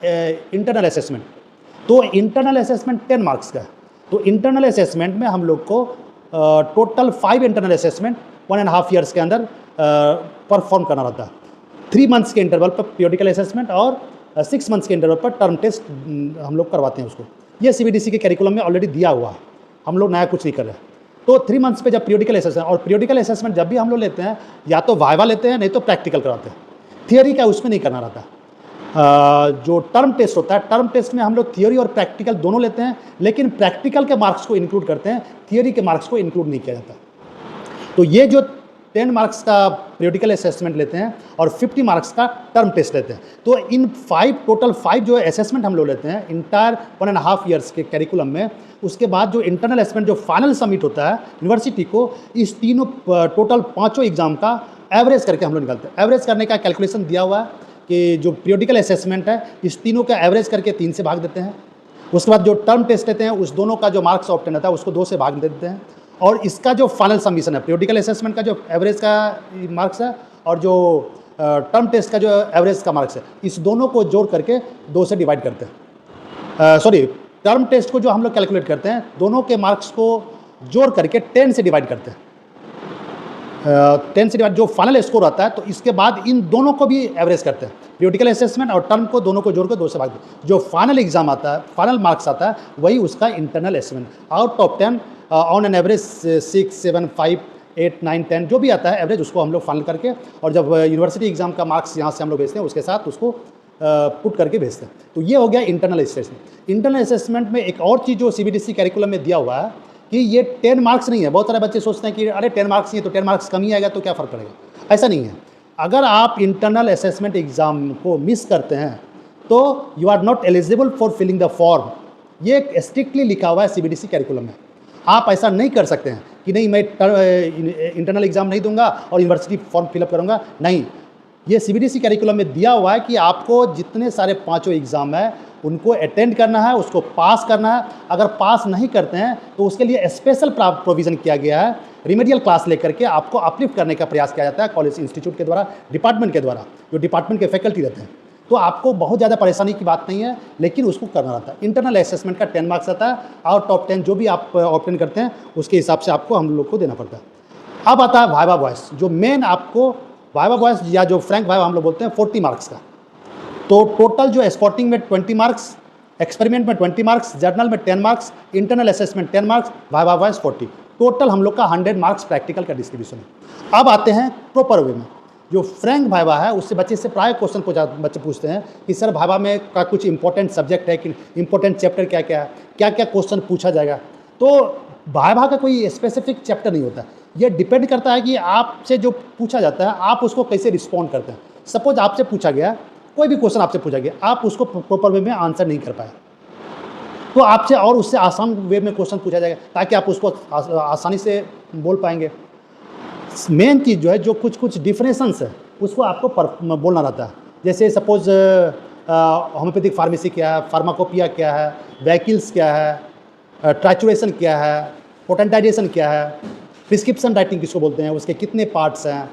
Internal assessment. तो internal assessment 10 marks का है। तो इंटरनल असेसमेंट में हम लोग को टोटल 5 इंटरनल असेसमेंट 1.5 ईयर्स के अंदर परफॉर्म करना रहता है। 3 मंथ्स के इंटरवल पर पीरियोडिकल असेसमेंट और 6 मंथ्स के इंटरवल पर टर्म टेस्ट हम लोग करवाते हैं उसको। ये सीबीडीसी के करिकुलम में ऑलरेडी दिया हुआ है, हम लोग नया कुछ नहीं कर रहे हैं। तो 3 मंथ्स पे जब पीरियोडिकल असेसमेंट, और पीरियोडिकल असेसमेंट जब भी हम लोग लेते हैं या तो वाइवा लेते हैं नहीं तो प्रैक्टिकल कराते हैं। थियोरी का उसमें नहीं करना रहता। जो टर्म टेस्ट होता है, टर्म टेस्ट में हम लोग थियोरी और प्रैक्टिकल दोनों लेते हैं, लेकिन प्रैक्टिकल के मार्क्स को इंक्लूड करते हैं, थियोरी के मार्क्स को इंक्लूड नहीं किया जाता। तो ये जो 10 मार्क्स का पीरियोडिकल असेसमेंट लेते हैं और 50 मार्क्स का टर्म टेस्ट लेते हैं। तो इन टोटल 5 जो असेसमेंट हम लोग लेते हैं इंटायर 1.5 ईयर्स के करिकुलम में, उसके बाद जो इंटरनल असेसमेंट जो फाइनल सबमिट होता है यूनिवर्सिटी को, इस तीनों टोटल 5 एग्जाम का एवरेज करके हम लोग निकालते हैं। एवरेज करने का कैलकुलेशन दिया हुआ है कि जो पीरियोडिकल असेसमेंट है इस तीनों का एवरेज करके 3 से भाग देते हैं। उसके बाद जो टर्म टेस्ट लेते हैं उस दोनों का जो मार्क्स ऑब्टेन होता है उसको 2 से भाग देते हैं। और इसका जो फाइनल सबमिशन है, पीरियोडिकल असेसमेंट का जो एवरेज का मार्क्स है और जो टर्म टेस्ट का जो एवरेज का मार्क्स है, इस दोनों को जोड़ करके 2 से डिवाइड करते हैं। टर्म टेस्ट को जो हम लोग कैलकुलेट करते हैं, दोनों के मार्क्स को जोड़ करके 10 से डिवाइड करते हैं। 10 से डिवाइड जो फाइनल स्कोर आता है, तो इसके बाद इन दोनों को भी एवरेज करते हैं। पीरियोडिकल असेसमेंट और टर्म को दोनों को जोड़ कर 2 से भाग देते हैं। जो फाइनल एग्जाम आता है, फाइनल मार्क्स आता है, वही उसका internal assessment. Out of 10 on an average 6, 7, 5, 8, 9, 10 जो भी आता है एवरेज, उसको हम लोग फाइनल करके, और जब यूनिवर्सिटी एग्जाम का मार्क्स यहाँ से हम लोग भेजते हैं उसके साथ उसको पुट करके भेजते हैं। तो ये हो गया इंटरनल असेसमेंट। इंटरनल असेसमेंट में एक और चीज़ जो सीबीडीसी करिकुलम में दिया हुआ है कि ये 10 मार्क्स नहीं है। बहुत सारे बच्चे सोचते हैं कि अरे 10 मार्क्स नहीं है तो 10 मार्क्स कम ही आएगा तो क्या फ़र्क पड़ेगा। ऐसा नहीं है। अगर आप इंटरनल असेसमेंट एग्ज़ाम को मिस करते हैं तो you are not eligible for filling the form. ये स्ट्रिक्टली लिखा हुआ है सीबीडीसी करिकुलम में। आप ऐसा नहीं कर सकते हैं कि नहीं मैं इंटरनल एग्ज़ाम नहीं दूंगा और यूनिवर्सिटी फॉर्म फिलअप करूंगा। नहीं, ये सीबीडीसी करिकुलम में दिया हुआ है कि आपको जितने सारे 5 एग्ज़ाम है उनको अटेंड करना है, उसको पास करना है। अगर पास नहीं करते हैं तो उसके लिए स्पेशल प्रोविज़न किया गया है। रिमेडियल क्लास लेकर के आपको अपलिफ्ट करने का प्रयास किया जाता है कॉलेज इंस्टीट्यूट के द्वारा, डिपार्टमेंट के द्वारा, जो डिपार्टमेंट के फैकल्टी रहते हैं। तो आपको बहुत ज़्यादा परेशानी की बात नहीं है, लेकिन उसको करना रहता है। इंटरनल असेसमेंट का 10 मार्क्स आता है। आउट ऑफ 10 जो भी आप ऑब्टेन करते हैं उसके हिसाब से आपको हम लोग को देना पड़ता है। अब आता है वाइवा वॉइस, जो मेन आपको वाइवा वॉइस या जो फ्रैंक वाइवा हम लोग बोलते हैं 40 मार्क्स का। तो टोटल जो स्पॉटिंग में 20 मार्क्स, एक्सपेरिमेंट में 20 मार्क्स, जर्नल में 10 marks, internal assessment 10 marks, viva voice 40, total हम लोग का 100 मार्क्स प्रैक्टिकल का डिस्ट्रीब्यूशन है। अब आते हैं प्रॉपर वे में। जो फ्रैंक वाइवा है उससे बच्चे से प्राय क्वेश्चन बच्चे पूछते हैं कि सर वाइवा में का कुछ इंपॉर्टेंट सब्जेक्ट है कि इंपॉर्टेंट चैप्टर क्या क्या है, क्या क्या क्वेश्चन पूछा जाएगा। तो वाइवा का कोई स्पेसिफिक चैप्टर नहीं होता, ये डिपेंड करता है कि आपसे जो पूछा जाता है आप उसको कैसे रिस्पॉन्ड करते हैं। सपोज आपसे पूछा गया, कोई भी क्वेश्चन आपसे पूछा गया, आप उसको प्रॉपर वे में आंसर नहीं कर पाए, तो आपसे और उससे आसान वे में क्वेश्चन पूछा जाएगा ताकि आप उसको आसानी से बोल पाएंगे। मेन चीज़ जो है, जो कुछ डिफरेंसेस है उसको आपको बोलना रहता है। जैसे सपोज होम्योपैथिक फार्मेसी क्या है, फार्माकोपिया क्या है, व्हीकल्स क्या है, ट्राचुरेशन क्या है, पोटेंटाइजेशन क्या है, प्रिस्क्रिप्शन राइटिंग किसको बोलते हैं, उसके कितने पार्ट्स हैं,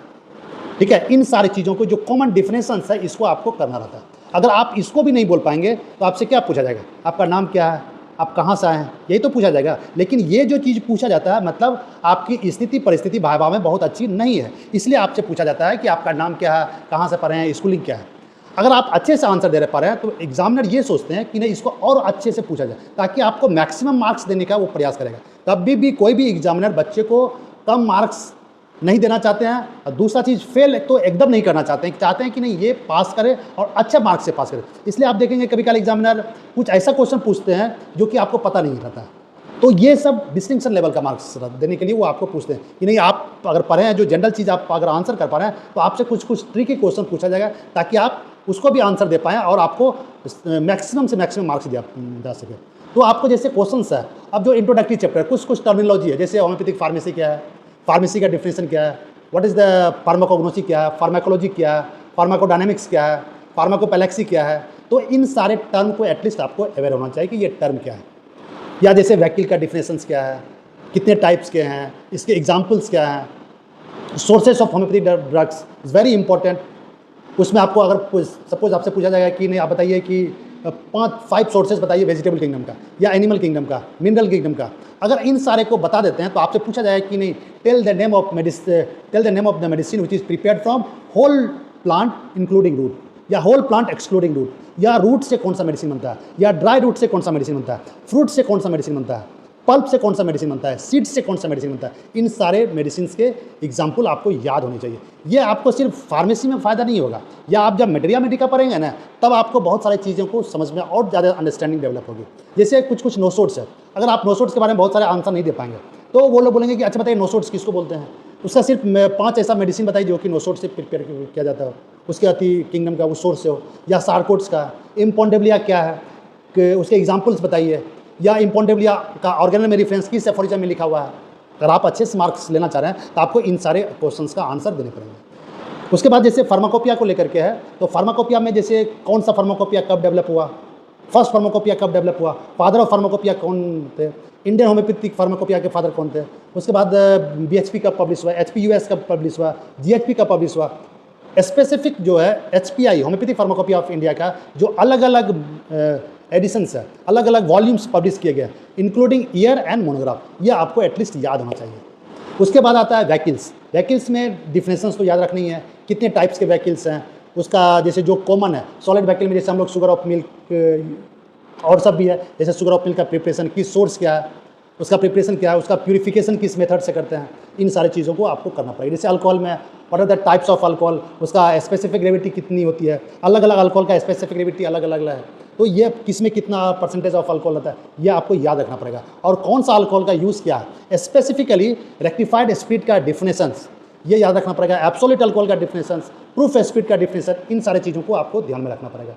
ठीक है। इन सारी चीज़ों को जो कॉमन डिफरेंसेस है इसको आपको करना रहता है। अगर आप इसको भी नहीं बोल पाएंगे तो आपसे क्या पूछा जाएगा, आपका नाम क्या है, आप कहाँ से आए हैं, यही तो पूछा जाएगा। लेकिन ये जो चीज़ पूछा जाता है मतलब आपकी स्थिति परिस्थिति वाइवा में बहुत अच्छी नहीं है, इसलिए आपसे पूछा जाता है कि आपका नाम क्या है, कहाँ से पढ़े हैं, स्कूलिंग क्या है। अगर आप अच्छे से आंसर दे पा रहे हैं तो एग्जामिनर ये सोचते हैं कि नहीं इसको और अच्छे से पूछा जाए ताकि आपको मैक्सिमम मार्क्स देने का वो प्रयास करेगा। कभी भी कोई भी एग्जामिनर बच्चे को कम मार्क्स नहीं देना चाहते हैं, और दूसरा चीज़ फेल तो एकदम नहीं करना चाहते हैं कि नहीं ये पास करे और अच्छे मार्क्स से पास करे। इसलिए आप देखेंगे कभी कभी एग्जामिनर कुछ ऐसा क्वेश्चन पूछते हैं जो कि आपको पता नहीं रहता है, तो ये सब डिस्टिंक्शन लेवल का मार्क्स देने के लिए वो आपको पूछते हैं कि नहीं आप अगर पढ़े हैं, जो जनरल चीज़ आप अगर आंसर कर पा रहे हैं तो आपसे कुछ ट्रिकी क्वेश्चन पूछा जाएगा ताकि आप उसको भी आंसर दे पाएँ और आपको मैक्सिमम से मैक्सिमम मार्क्स दिया जा सके। तो आपको जैसे क्वेश्चन है, अब जो इंट्रोडक्टरी चैप्टर कुछ टर्मिनोलॉजी है, जैसे होम्योपैथिक फार्मेसी क्या है, फार्मेसी का डिफिनेशन क्या है, व्हाट इज़ द फार्माकोग्नोसी क्या है, फार्माकोलॉजी क्या है, फार्माकोडायनेमिक्स क्या है, फार्माकोपेलेक्सी क्या है। तो इन सारे टर्म को एटलीस्ट आपको अवेयर होना चाहिए कि ये टर्म क्या है। या जैसे व्हीकल का डिफिनेशंस क्या है, कितने टाइप्स के हैं, इसके एग्जाम्पल्स क्या हैं, sources of homeopathic drugs is very important. उसमें आपको अगर सपोज आपसे पूछा जाएगा कि नहीं आप बताइए कि 5 सोर्सेज बताइए वेजिटेबल किंगडम का या एनिमल किंगडम का, मिनरल किंगडम का। अगर इन सारे को बता देते हैं तो आपसे पूछा जाएगा कि नहीं, tell the name of the medicine which is prepared from whole plant including root, या होल प्लांट एक्सक्लूडिंग रूट, या रूट से कौन सा मेडिसिन बनता है, या ड्राई रूट से कौन सा मेडिसिन बनता है, फ्रूट से कौन सा मेडिसिन बनता है, पल्प से कौन सा मेडिसिन बनता है, सीड से कौन सा मेडिसिन बनता है। इन सारे मेडिसिन के एग्जाम्पल आपको याद होने चाहिए। ये आपको सिर्फ फार्मेसी में फ़ायदा नहीं होगा, या आप जब मेटेरिया मेडिका पढ़ेंगे ना, तब आपको बहुत सारी चीज़ों को समझ में और ज़्यादा अंडरस्टैंडिंग डेवलप होगी। जैसे कुछ नोट्स है, अगर आप नोट्स के बारे में बहुत सारे आंसर नहीं दे पाएंगे तो वो लोग बोलेंगे कि अच्छा बताइए नोट्स किसको बोलते हैं, उसका सिर्फ 5 ऐसा मेडिसिन बताइए जो कि नोट्स से प्रिपेयर किया जाता है, उसके अति किंगडम का वो सोर्स से हो, या सार्कोट्स का इम्पोंडेबलिया क्या है कि उसके एग्जाम्पल्स बताइए, या इम्पोंडेबलिया का ऑर्गेनल में रेफरेंस किस एफोरिज्म में लिखा हुआ है। अगर आप अच्छे से मार्क्स लेना चाह रहे हैं तो आपको इन सारे क्वेश्चंस का आंसर देने पड़ेंगे। उसके बाद जैसे फार्माकोपिया को लेकर के है, तो फार्माकोपिया में जैसे कौन सा फार्माकोपिया कब डेवलप हुआ, फर्स्ट फार्माकोपिया कब डेवलप हुआ, फादर ऑफ फार्माकोपिया कौन थे, इंडियन होम्योपैथिक फार्माकोपिया के फादर कौन थे, उसके बाद BHP कब पब्लिश हुआ, HPUS कब पब्लिश हुआ, GHP कब पब्लिश हुआ। स्पेसिफिक जो है HPI homeopathic pharmacopoeia of India का जो अलग अलग एडिशंस है, अलग अलग वॉल्यूम्स पब्लिश किए गए इंक्लूडिंग ईयर एंड मोनोग्राफ, ये आपको एटलीस्ट याद होना चाहिए। उसके बाद आता है वैकिल्स। वैकिल्स में डिफिनेशंस तो याद रखनी है, कितने टाइप्स के वैकिल्स हैं, उसका जैसे जो कॉमन है सॉलिड वैकिल में जैसे हम लोग शुगर ऑफ मिल्क और सब भी है, जैसे शुगर ऑफ मिल्क का प्रिपरेशन किस सोर्स क्या है, उसका प्रिपरेशन क्या है, उसका प्यूरिफिकेशन किस मेथड से करते हैं, इन सारी चीज़ों को आपको करना पड़ेगा। जैसे अल्कोहल में what are the types of alcohol, उसका स्पेसिफिक ग्रेविटी कितनी होती है, अलग अलग अल्कोहल का स्पेसिफिक ग्रेविटी अलग अलग है, तो ये किसमें कितना परसेंटेज ऑफ अल्कोहल होता है, ये आपको याद रखना पड़ेगा। और कौन सा अल्कोहल का यूज़ क्या है, स्पेसिफिकली रेक्टिफाइड स्पिरिट का डिफिनेशंस ये याद रखना पड़ेगा, एब्सोल्यूट अल्कोहल का डिफिनेशंस, प्रूफ स्पिरिट का डिफिनेशन, इन सारी चीज़ों को आपको ध्यान में रखना पड़ेगा।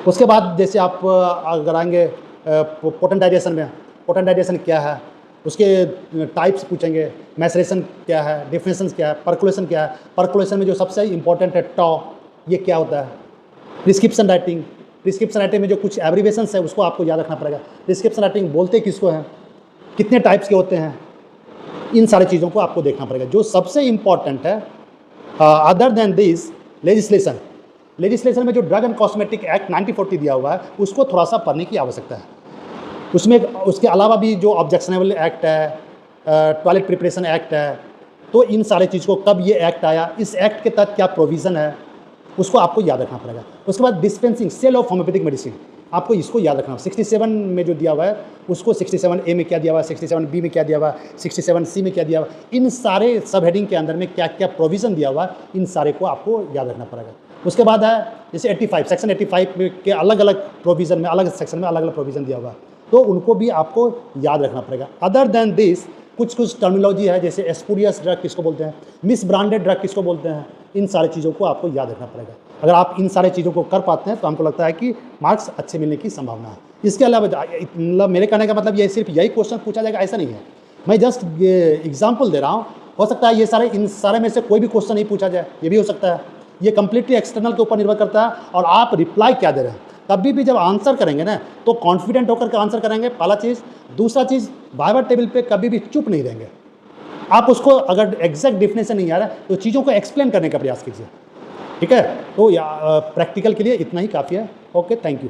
उसके बाद जैसे आप अगर आएंगे पोटेंटाइजेशन में, पोटेंटाइजेशन क्या है, उसके टाइप्स पूछेंगे, मैसरेशन क्या है, डिफिनेशंस क्या है, पर्कुलेशन क्या है। पर्कुलेशन में जो सबसे इंपॉर्टेंट है टॉ, ये क्या होता है। प्रिस्क्रिप्शन राइटिंग, प्रिस्क्रिप्शन राइटिंग में जो कुछ एब्रीवेशंस है उसको आपको याद रखना पड़ेगा। प्रिस्क्रिप्शन राइटिंग बोलते किसको हैं, कितने टाइप्स के होते हैं, इन सारी चीज़ों को आपको देखना पड़ेगा। जो सबसे इम्पॉर्टेंट है other than this legislation, legislation में जो ड्रग एंड कॉस्मेटिक एक्ट 1940 दिया हुआ है उसको थोड़ा सा पढ़ने की आवश्यकता है। उसमें उसके अलावा भी जो ऑब्जेक्शनेबल एक्ट है, टॉयलेट प्रिपरेशन एक्ट है, तो इन सारे चीज़ को कब ये एक्ट आया, इस एक्ट के तहत क्या प्रोविज़न है, उसको आपको याद रखना पड़ेगा। उसके बाद dispensing cell of homeopathic medicine, आपको इसको याद रखना। 67 में जो दिया हुआ है उसको 67A में क्या दिया हुआ है, 67B में क्या दिया हुआ है, 67C में क्या दिया हुआ है, इन सारे सब हेडिंग के अंदर में क्या क्या प्रोविज़न दिया हुआ है, इन सारे को आपको याद रखना पड़ेगा। उसके बाद है जैसे 85 सेक्शन 85 के अलग अलग प्रोविज़न में, अलग सेक्शन में अलग अलग प्रोविज़न दिया हुआ है, तो उनको भी आपको याद रखना पड़ेगा। अदर देन दिस कुछ टर्मिनोलॉजी है, जैसे एस्पुरियस ड्रग किसको बोलते हैं, मिस ब्रांडेड ड्रग किसको बोलते हैं, इन सारी चीज़ों को आपको याद रखना पड़ेगा। अगर आप इन सारी चीज़ों को कर पाते हैं तो हमको लगता है कि मार्क्स अच्छे मिलने की संभावना है। इसके अलावा मतलब मेरे कहने का मतलब ये सिर्फ यही क्वेश्चन पूछा जाएगा ऐसा नहीं है, मैं जस्ट एग्जाम्पल दे रहा हूँ। हो सकता है ये सारे इन सारे में से कोई भी क्वेश्चन नहीं पूछा जाए, ये भी हो सकता है। ये कम्प्लीटली एक्सटर्नल के ऊपर निर्भर करता है और आप रिप्लाई क्या दे रहे हैं। कभी भी जब आंसर करेंगे ना तो कॉन्फिडेंट होकर के आंसर करेंगे, पहला चीज़। दूसरा चीज़, बाइवर टेबल पे कभी भी चुप नहीं रहेंगे। आप उसको अगर एग्जैक्ट डिफिनेशन नहीं आ रहा है तो चीज़ों को एक्सप्लेन करने का प्रयास कीजिए, ठीक है। तो प्रैक्टिकल के लिए इतना ही काफ़ी है। Okay, thank you.